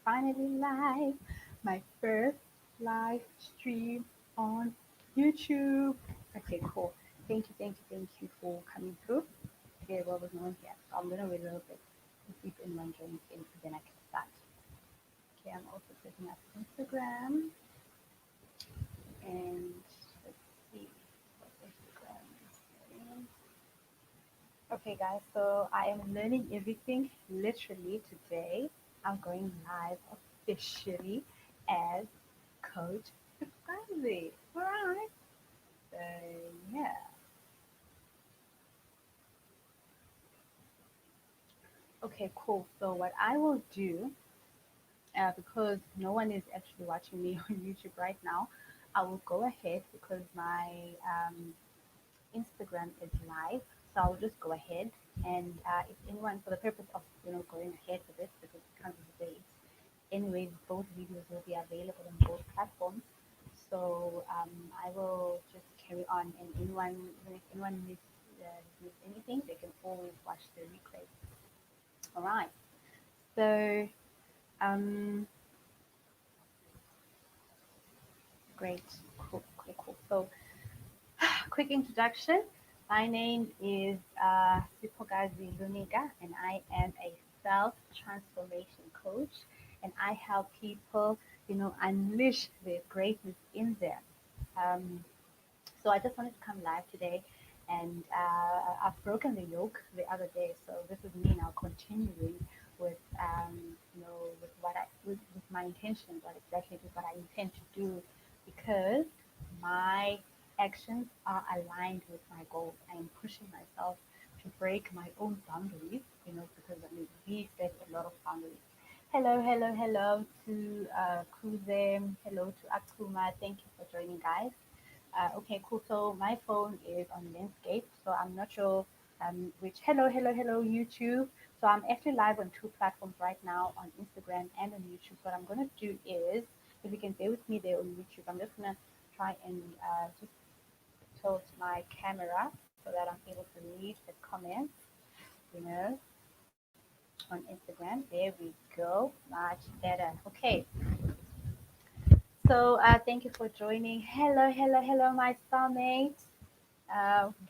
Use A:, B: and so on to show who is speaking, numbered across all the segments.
A: finally live. My first live stream on YouTube. Okay, cool. Thank you for coming through. Okay, well, there's no one here, so I'm gonna wait a little bit to see if anyone joins in, then I can start. Okay, I'm also setting up Instagram, and let's see what Instagram is saying. Okay, guys, so I am learning everything literally today. I'm going live officially as Coach Friday. All right. So, yeah. Okay, cool. So, what I will do, because no one is actually watching me on YouTube right now, I will go ahead because my Instagram is live. So I'll just go ahead and if anyone, for the purpose of going ahead with this, because it comes with dates. Anyways, both videos will be available on both platforms. So I will just carry on, and anyone, even if anyone needs anything, they can always watch the replay. All right. So um, great, cool. So quick introduction. My name is Sipogazi Luniga, and I am a self transformation coach. And I help people, unleash their greatness in them. Um, so I just wanted to come live today, and I've broken the yoke the other day. So this is me now continuing with, with my intention, what exactly it is what I intend to do, because my actions are aligned with my goals. I am pushing myself to break my own boundaries, because I mean we set a lot of boundaries. Hello to Kuzem. Hello to Akuma. Thank you for joining, guys. Okay, cool. So my phone is on landscape, so I'm not sure which. Hello, YouTube. So I'm actually live on two platforms right now, on Instagram and on YouTube. What I'm gonna do is, if you can bear with me there on YouTube, I'm just gonna try and just tilt my camera so that I'm able to read the comments, you know, on Instagram. There we go, much better. Okay, so thank you for joining. Hello, my star-mate.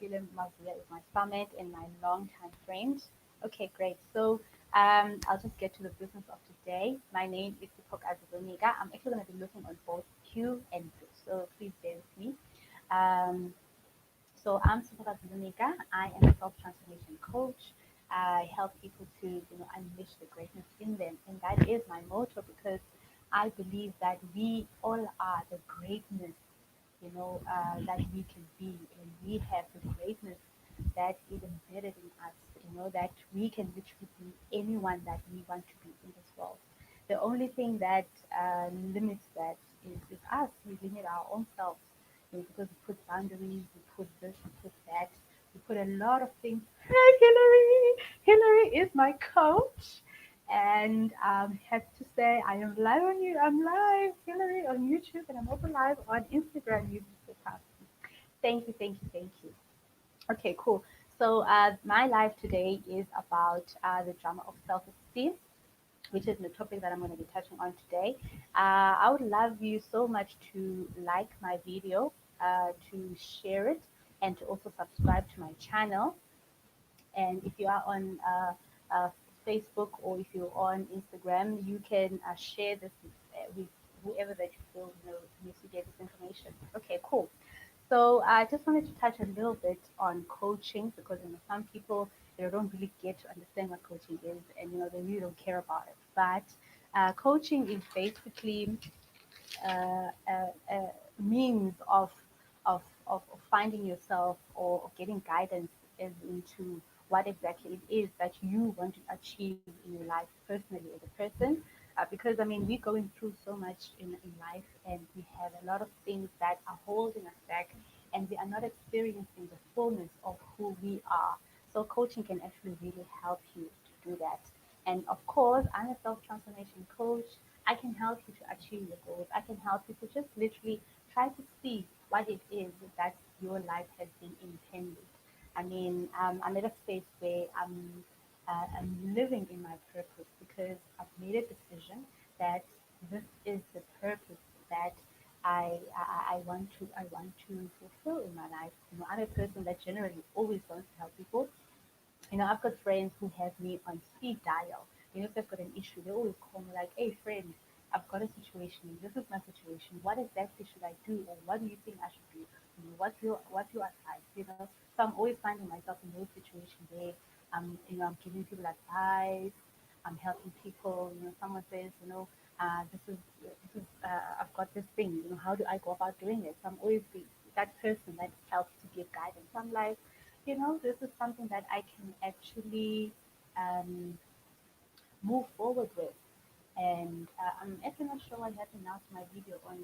A: Guillem Mavuya is my star-mate and my long-time friend. Okay, great. So I'll just get to the business of today. My name is Sipok Azuboniga. I'm actually going to be looking on both Q and B, so please bear with me. Um, so I'm Sipok Azuboniga. I am a self-transformation coach. I help people to, unleash the greatness in them, and that is my motto because I believe that we all are the greatness, that we can be, and we have the greatness that is embedded in us, that we can literally be anyone that we want to be in this world. The only thing that limits that is us. We limit our own selves, because we put boundaries, we put this, we put that, we put a lot of things. Hey, Hillary! Hillary is my coach. And have to say, I am live on you. I'm live, Hillary, on YouTube, and I'm also live on Instagram. You thank you. Okay, cool. So my live today is about the drama of self-esteem, which is the topic that I'm going to be touching on today. I would love you so much to like my video, to share it, and to also subscribe to my channel. And if you are on Facebook, or if you're on Instagram, you can share this with whoever that you feel needs to get this information. Okay, cool. So I just wanted to touch a little bit on coaching because some people they don't really get to understand what coaching is, and they really don't care about it. But coaching is basically a means of finding yourself, or getting guidance as into what exactly it is that you want to achieve in your life personally as a person. Because I mean, we're going through so much in life, and we have a lot of things that are holding us back, and we are not experiencing the fullness of who we are. So coaching can actually really help you to do that. And of course, I'm a self transformation coach. I can help you to achieve your goals. I can help you to just literally try to see what it is that your life has been intended. I mean, I'm at a space where I'm living in my purpose because I've made a decision that this is the purpose that I want to fulfill in my life. You know, I'm a person that generally always wants to help people. You know, I've got friends who have me on speed dial. You know, if they've got an issue, they always call me like, "Hey, friend, I've got a situation. This is my situation. What exactly should I do, or what do you think I should do? You know, what's your advice?" You know, so I'm always finding myself in those situations where I'm giving people advice. I'm helping people. You know, someone says, I've got this thing. You know, how do I go about doing it? So I'm always that person that helps to give guidance. I'm like, this is something that I can actually um, move forward with. And I'm actually not sure what happened now to my video on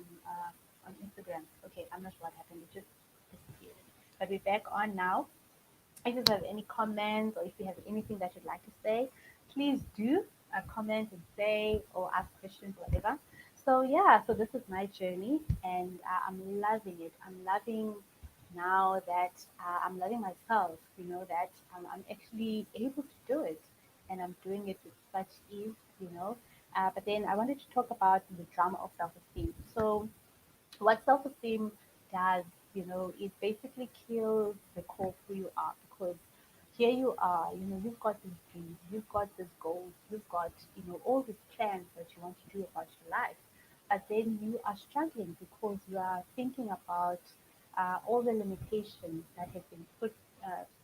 A: Instagram. Okay, I'm not sure what happened. It just disappeared. But we're back on now. If you have any comments or if you have anything that you'd like to say, please do comment and say or ask questions, whatever. So yeah, so this is my journey, and I'm loving it. I'm loving now that I'm loving myself. You know that I'm actually able to do it, and I'm doing it with such ease. You know, but then I wanted to talk about the drama of self-esteem. So what self-esteem does, it basically kills the core of who you are, because here you are, you've got these dreams, you've got these goals, you've got, all these plans that you want to do about your life. But then you are struggling because you are thinking about all the limitations that have been put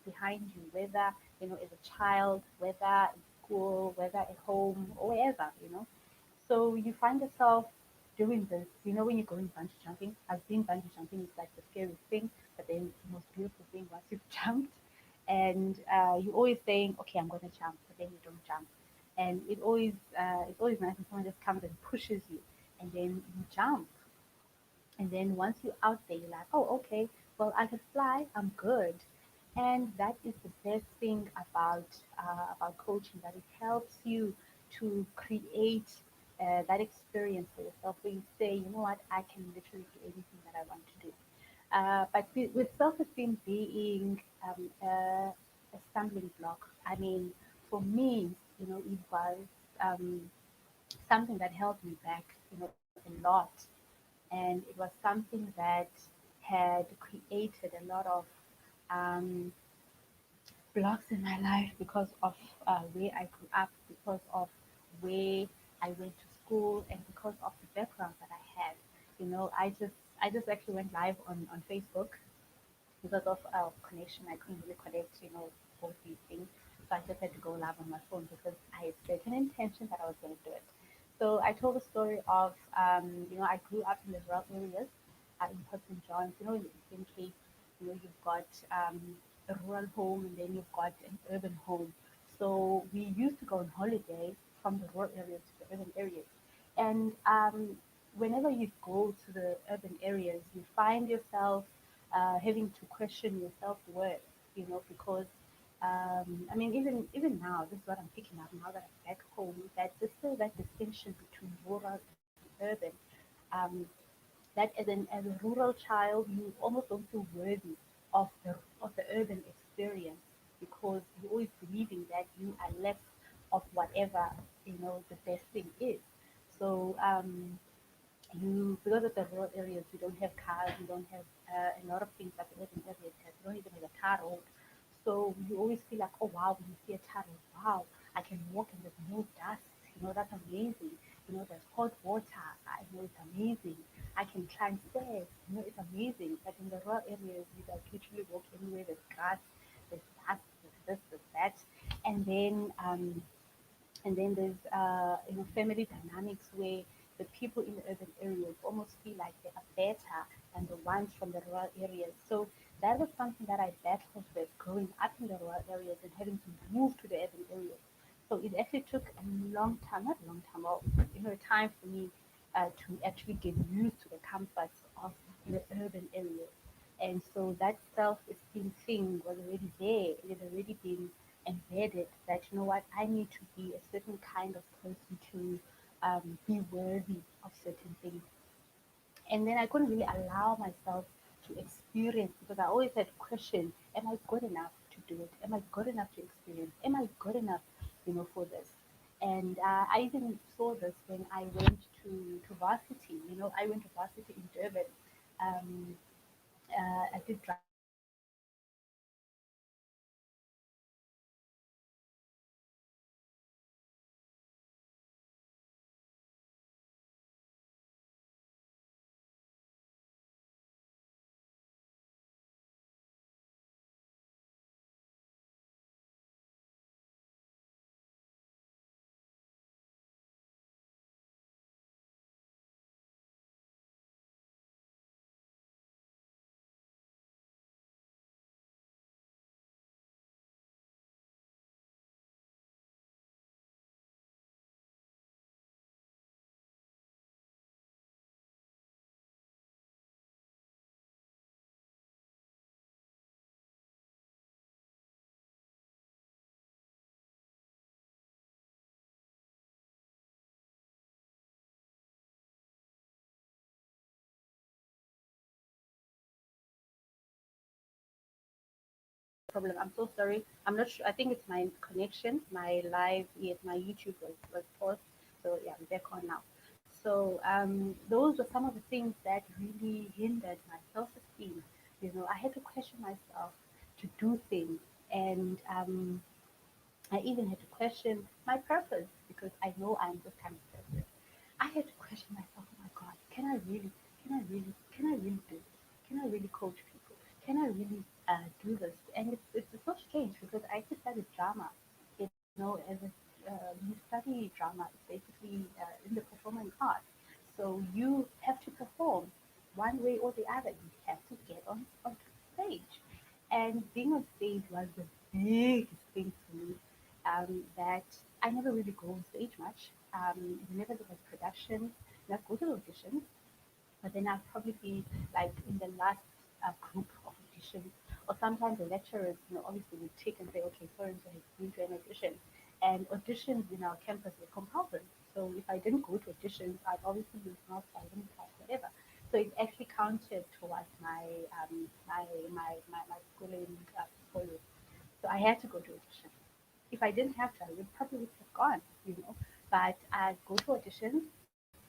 A: behind you, whether, as a child, whether in school, whether at home, or wherever, So you find yourself doing this. You know, when you're going bungee jumping, I've been bungee jumping, it's like the scariest thing, but then the most beautiful thing once you've jumped. And you're always saying, okay, I'm going to jump, but then you don't jump. And it's always nice when someone just comes and pushes you, and then you jump. And then once you're out there, you're like, oh, okay, well, I can fly, I'm good. And that is the best thing about coaching, that it helps you to create that experience for yourself where you say, you know what, I can literally do anything that I want to do. But with self-esteem being a stumbling block, I mean, for me, it was um, something that held me back, a lot. And it was something that had created a lot of um, blocks in my life because of where I grew up, because of where I went to school, and because of the background that I had. I just actually went live on Facebook because of our connection. I couldn't really connect, both these things. So I just had to go live on my phone because I had set an intention that I was going to do it. So I told the story of, I grew up in the rural areas in Port St. John's. In the same case, you've got a rural home and then you've got an urban home. So we used to go on holiday from the rural areas to the urban areas. And whenever you go to the urban areas, you find yourself having to question your self worth, because I mean, even now, this is what I'm picking up now that I'm back home, that there's still that distinction between rural and urban. Um, that as a rural child, you almost don't feel worthy of the urban experience because you're always believing that you are less of whatever the best thing is. So because of the rural areas, you don't have cars, you don't have a lot of things that the urban areas have. You don't even have a tar road. So you always feel like, oh wow, when you see a tar road, wow, I can walk and there's no dust. That's amazing. There's hot water. I know it's amazing. I can climb stairs. It's amazing. But in the rural areas, you like literally walk anywhere. There's grass, there's dust, there's this, there's that, and then there's family dynamics where the people in the urban areas almost feel like they are better than the ones from the rural areas. So that was something that I battled with growing up in the rural areas and having to move to the urban areas. So it actually took a long time, not a long time, well, time for me to actually get used to the comforts of the urban areas. And so that self-esteem thing was already there. It had already been embedded that, what, I need to be a certain kind of person to be worthy of certain things. And then I couldn't really allow myself to experience because I always had questions: am I good enough to do it? Am I good enough to experience? Am I good enough, for this? And I even saw this when I went to varsity. You know, I went to varsity in Durban. Um, I did drama in Durban, and I remember problem. I'm so sorry. I'm not sure. I think it's my connection. My live, yes, my YouTube was paused. So yeah, I'm back on now. So those were some of the things that really hindered my self-esteem. You know, I had to question myself to do things, and I even had to question my purpose because I know I'm this kind of person. I had to question myself, oh my God, can I really do this? Can I really coach people? Can I really do this? And it's so strange because I actually studied drama. You know, as a, you study drama, it's basically in the performing arts. So you have to perform one way or the other. You have to get onto stage. And being on stage was the biggest thing for me that I never really go on stage much. Whenever there was production, not go to the auditions, but then I'll probably be like in the last group of auditions. Or sometimes the lecturers, you know, obviously would take and say, okay, so and so has been to an audition. And auditions in our campus were compulsory. So if I didn't go to auditions, I'd obviously lose marks, I wouldn't pass, whatever. So it actually counted towards my schooling portfolio. So I had to go to auditions. If I didn't have to, I would probably would have gone, you know. But I'd go to auditions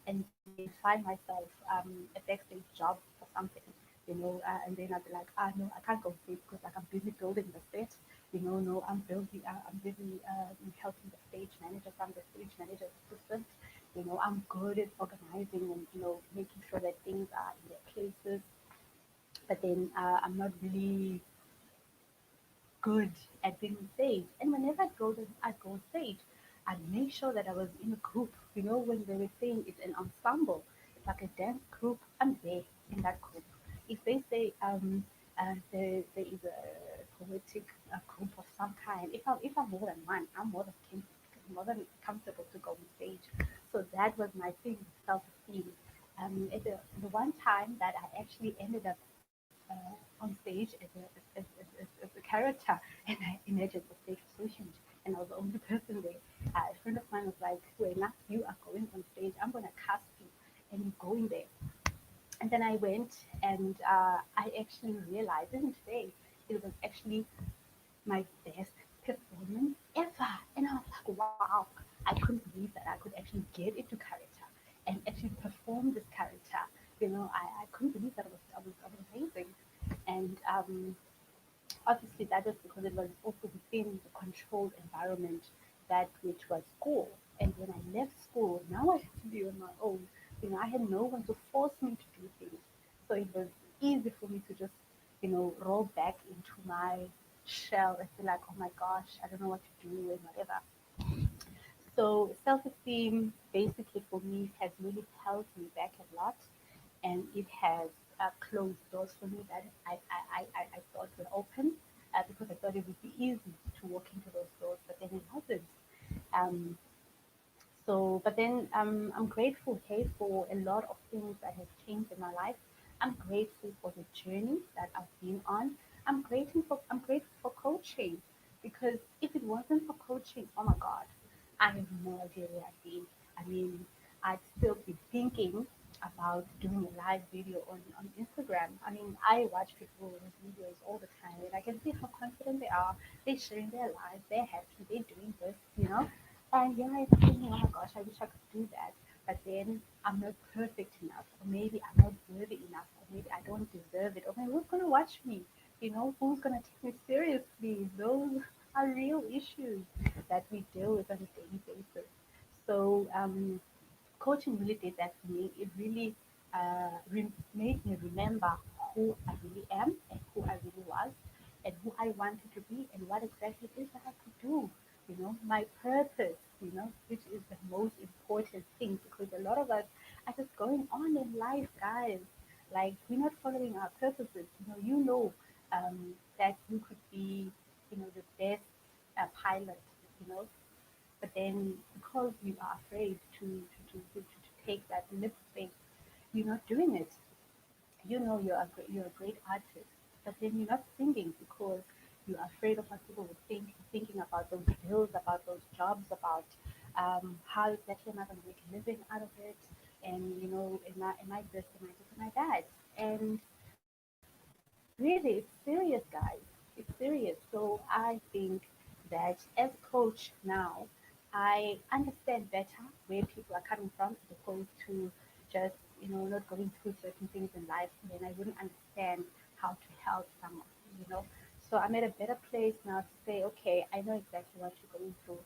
A: and then find myself a backstage job or something, you know, and then I'd be like, no, I can't go stage because like I'm busy building the set, you know, no, I'm busy helping the stage manager, so I'm the stage manager's assistant, you know, I'm good at organizing and, you know, making sure that things are in their places, but then I'm not really good at being on stage. And whenever I'd go on stage, I'd make sure that I was in a group. You know, when they were saying it's an ensemble, it's like a dance group, I'm there in that group. If they say there is a poetic group of some kind, if I'm more than one, I'm more than comfortable to go on stage. So that was my thing, self-esteem. The one time that I actually ended up on stage as a character, and I imagined the stage was so huge, and I was the only person there. A friend of mine was like, "Wait, now you are going on stage. I'm gonna cast you, and you're going there." And then I went, and I actually realized, even today, it was actually my best performance ever. And I was like, wow, I couldn't believe that I could actually get into character and actually perform this character. You know, I couldn't believe that I was amazing. And obviously that was because it was also within the controlled environment, that which was school. And when I left school, now I had to be on my own. You know, I had no one to force me to do things. So it was easy for me to just, you know, roll back into my shell and be like, oh my gosh, I don't know what to do and whatever. So self-esteem basically for me has really held me back a lot, and it has closed doors for me that I thought were open because I thought it would be easy to walk into those doors, but then it wasn't. Um, but then I'm grateful, hey, for a lot of things that have changed in my life. I'm grateful for the journey that I've been on. I'm grateful for coaching because if it wasn't for coaching, oh my God, I have no idea where I'd be. I mean, I'd still be thinking about doing a live video on Instagram. I mean, I watch people's videos all the time and I can see how confident they are. They're sharing their lives, they're happy, they're doing this, you know. And yeah, I'm thinking, oh my gosh, I wish I could do that. But then I'm not perfect enough, or maybe I'm not worthy enough, or maybe I don't deserve it, or maybe who's going to watch me? Who's going to take me seriously? Those are real issues that we deal with on a daily basis. So, coaching really did that for me. It really made me remember who I really am and who I really was and who I wanted to be and what exactly it is that I could do. My purpose, which is the most important thing because a lot of us are just going on in life, guys. Like, we're not following our purposes. That you could be, the best pilot, you know, but then because you are afraid to take that leap of faith, you're not doing it. You're a great artist, but then you're not singing because you're afraid of what people would think. You're thinking about those bills, about those jobs, about how exactly am I going to make a living out of it, and am I this, am I that, and really, it's serious, guys. It's serious. So I think that as a coach now, I understand better where people are coming from as opposed to just, not going through certain things in life. And then I wouldn't understand how to help someone, you know. So I'm at a better place now to say, okay, I know exactly what you're going through.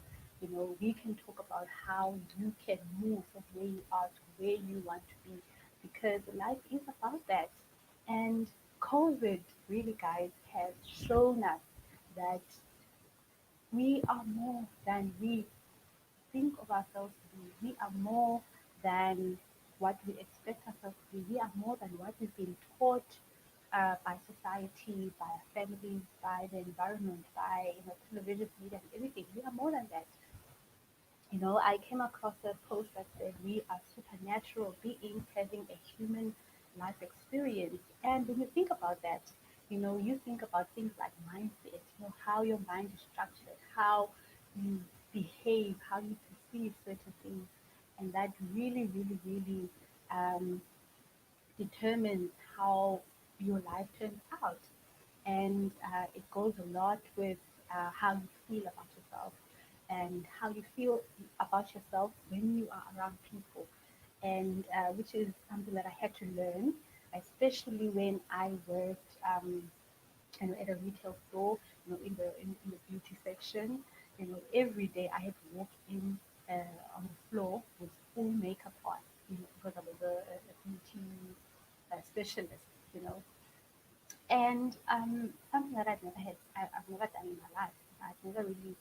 A: We can talk about how you can move from where you are to where you want to be because life is about that. And COVID really, guys, has shown us that we are more than we think of ourselves to be. We are more than what we expect ourselves to be. We are more than what we've been taught by society, by our families, by the environment, by television, media, and everything. We are more than that. I came across a post that said we are supernatural beings having a human life experience. And when you think about that, you think about things like mindset, how your mind is structured, how you behave, how you perceive certain things. And that really, really, really um, determines how your life turns out. And it goes a lot with how you feel about yourself and how you feel about yourself when you are around people. And which is something that I had to learn, especially when I worked at a retail store, in the beauty section. Every day I had to walk in on the floor with full makeup on, because I was a beauty specialist, you know. And something that I've never done in my life. I've never really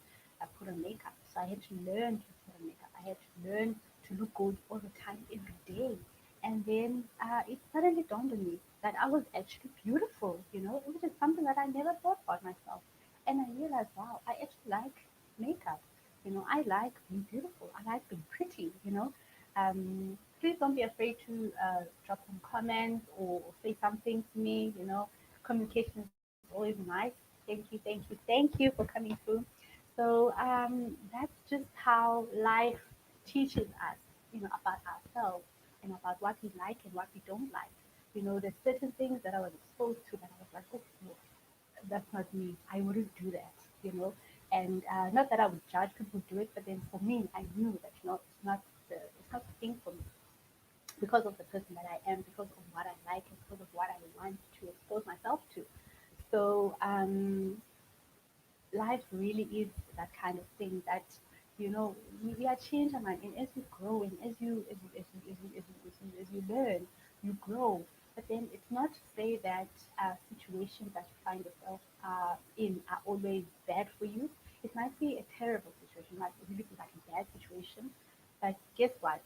A: put on makeup, so I had to learn to put on makeup. I had to learn to look good all the time, every day. And then it suddenly dawned on me that I was actually beautiful, which is something that I never thought about myself. And I realized, wow, I actually like makeup. I like being beautiful. I like being pretty. Please don't be afraid to drop some comments or say something to me. Communication is always nice. Thank you for coming through. So that's just how life teaches us, about ourselves and about what we like and what we don't like. There's certain things that I was exposed to that I was like, oh, no, that's not me. I wouldn't do that, And not that I would judge people who do it, but then for me, I knew that it's not the thing for me because of the person that I am, because of what I like, and because of what I want to expose myself to. So life really is that kind of thing that we are changing our mind, and as you grow and as you learn, you grow. But then it's not to say that situations that you find yourself in are always bad for you. It might be a terrible situation, it might really be like a bad situation, but guess what,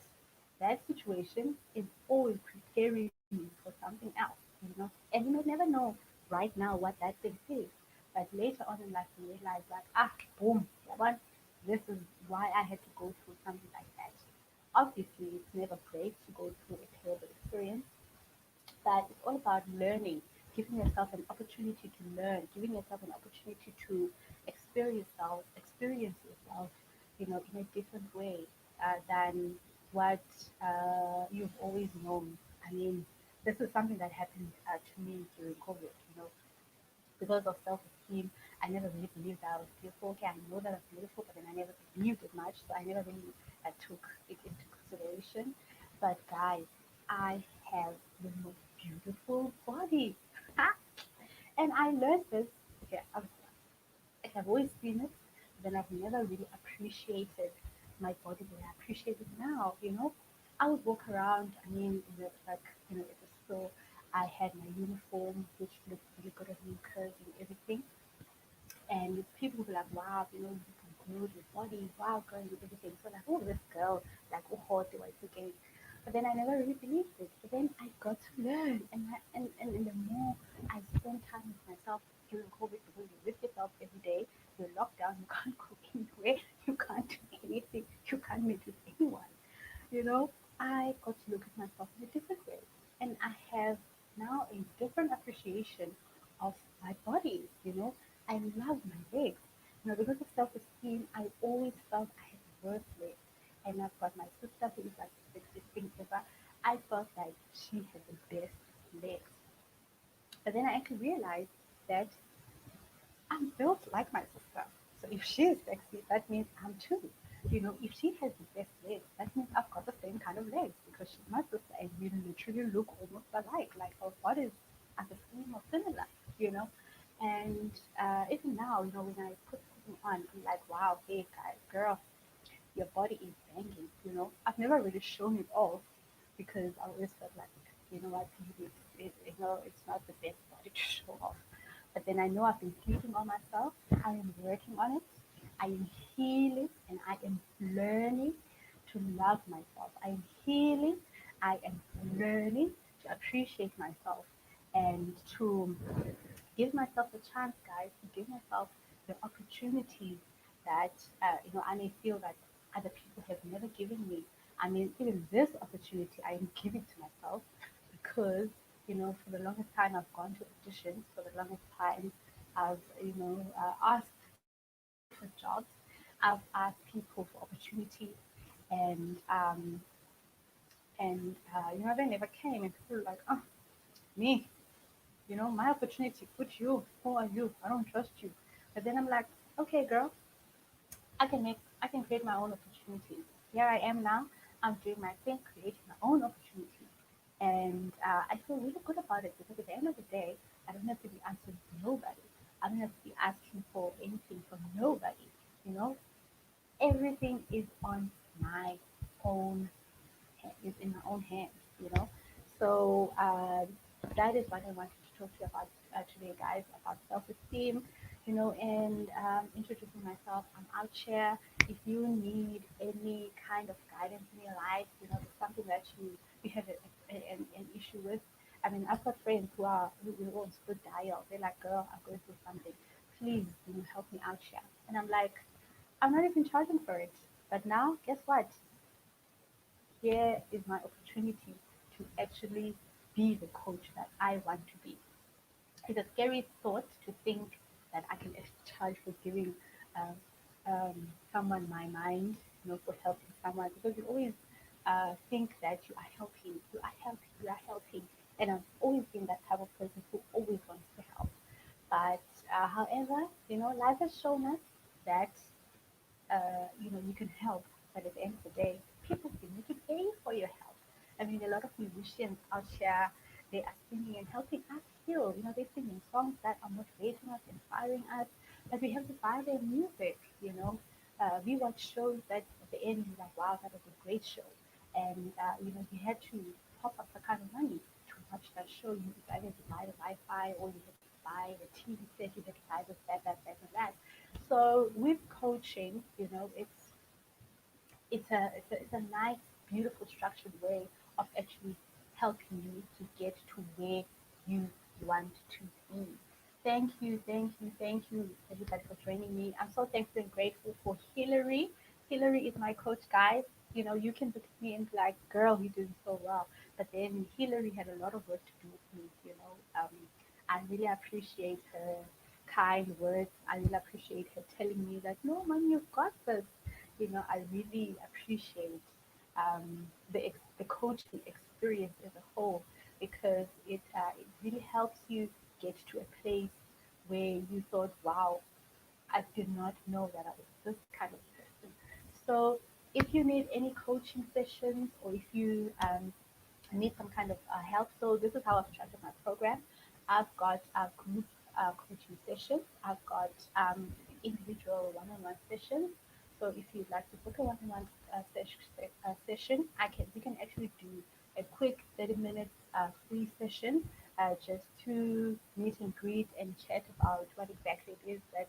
A: that situation is always preparing you for something else. And you may never know right now what that thing is, but later on in life, you realize that, boom, yabon, this is why I had to go through something like that. Obviously, it's never great to go through a terrible experience, but it's all about learning, giving yourself an opportunity to learn, giving yourself an opportunity to experience yourself, in a different way than what you've always known. I mean, this is something that happened to me during COVID, because of self-esteem. I never really believed that I was beautiful. Okay, I know that I'm beautiful, but then I never believed it much, so I never really took it into consideration. But guys, I have the most beautiful body. And I learned this. Okay, I've always seen it, but then I've never really appreciated my body the way I appreciate it now. I would walk around. I mean, like at the store, I had my uniform, which looked really good on me, curves and everything. And people would be like, wow, you can build your body, wow, girl, and everything. So like, oh, this girl, like, oh, hot, do I again? But then I never really believed it. But then I got to learn, and the more I spend time with myself during COVID, because you're with yourself every day, you're locked down, you can't go anywhere, you can't do anything, you can't meet with anyone. You know, I got to look at myself in a different way, and I have now a different appreciation of my body. I love my legs. Because of self-esteem, I always felt I had worth legs, and I've got my sister who is like the sexiest thing ever. I felt like she had the best legs, but then I actually realized that I'm built like my sister. So if she is sexy, that means I'm too. If she has the best legs, that means I've got the same kind of legs because she's my sister and we literally look almost alike. Like our bodies are the same or similar, you know. And even now, when I put something on, I'm like, wow, hey guys, girl, your body is banging. I've never really shown it off because I always felt like, what, it's not the best body to show off. But then I know I've been sleeping on myself. I am working on it. I am healing and I am learning to love myself. I am healing. I am learning to appreciate myself and to give myself a chance, guys, to give myself the opportunities that I may feel that other people have never given me. I mean, even this opportunity I am giving to myself because for the longest time I've gone to auditions. For the longest time I've asked for jobs. I've asked people for opportunities, and they never came, and people were like, oh, me, my opportunity, put you. Who are you? I don't trust you. But then I'm like, okay, girl, I can create my own opportunities. Here I am now. I'm doing my thing, creating my own opportunities, and I feel really good about it because at the end of the day, I don't have to be answering to nobody. I don't have to be asking for anything from nobody. You know, everything is on my own is in my own hands, So that is what I wanted to talk to you about today, guys, about self-esteem, and introducing myself. I'm out here. If you need any kind of guidance in your life, there's something that you have an issue with. I mean, I've got friends who are on split dial. They're like, girl, I'm going through something. Please, help me out here. And I'm like, I'm not even charging for it. But now, guess what? Here is my opportunity to actually be the coach that I want to be. It's a scary thought to think that I can actually charge for giving um, someone my mind, for helping someone, because you always think that you are helping, and I've always been that type of person who always wants to help. But however, life has shown us that you can help, but at the end of the day, people still need to pay for your help. I mean, a lot of musicians out here, they are singing and helping us heal. They're singing songs that are motivating us, inspiring us, but we have to buy their music. We watch shows that at the end you're like, wow, that was a great show, and you had to top up the kind of money to watch that show. You either had to buy the Wi-Fi or you had to buy the TV set, you had to buy this, that, and that. So with coaching, it's a nice, beautiful, structured way of actually helping you to get to where you want to be. Thank you, everybody, for joining me. I'm so thankful and grateful for Hillary. Hillary is my coach, guys. You can look at me and be like, girl, you're doing so well. But then Hillary had a lot of work to do with me. I really appreciate her kind words. I really appreciate her telling me that, no, man, you've got this. I really appreciate the coaching experience as a whole because it really helps you get to a place where you thought, wow, I did not know that I was this kind of person. So if you need any coaching sessions or if you need some kind of help, so this is how I've structured my program. I've got group coaching sessions. I've got individual one-on-one sessions. So if you'd like to book a one-on-one session, I can. We can actually do a quick 30 minutes free session just to meet and greet and chat about what exactly it is that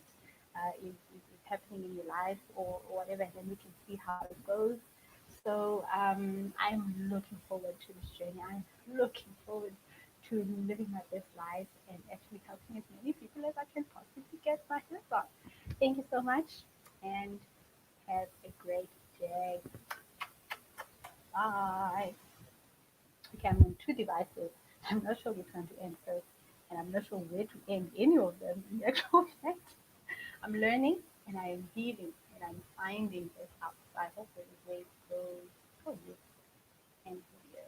A: is happening in your life or whatever, and then we can see how it goes. So I'm looking forward to this journey. I'm looking forward to living my best life and actually helping as many people as I can possibly get my hands on. Thank you so much and have a great day. Bye. Okay, I'm on two devices. I'm not sure which one to end first, and I'm not sure where to end any of them in actual fact. I'm learning and I am healing and I'm finding this out. So I hope that the way goes for you and video.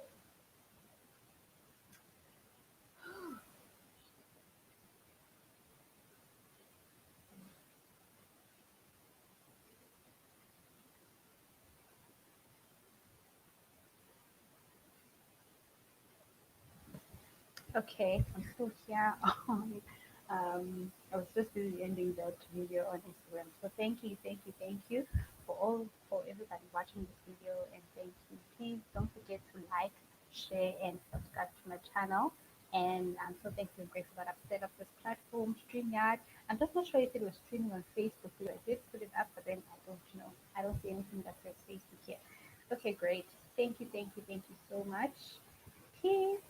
A: Okay, I'm still here on. I was just busy ending that video on Instagram. So thank you for everybody watching this video, and thank you. Please don't forget to like, share, and subscribe to my channel. And I'm so thankful and grateful that I've set up this platform, StreamYard. I'm just not sure if it was streaming on Facebook. I did put it up, but then I don't know. I don't see anything that says Facebook here. Okay, great. Thank you so much. Peace.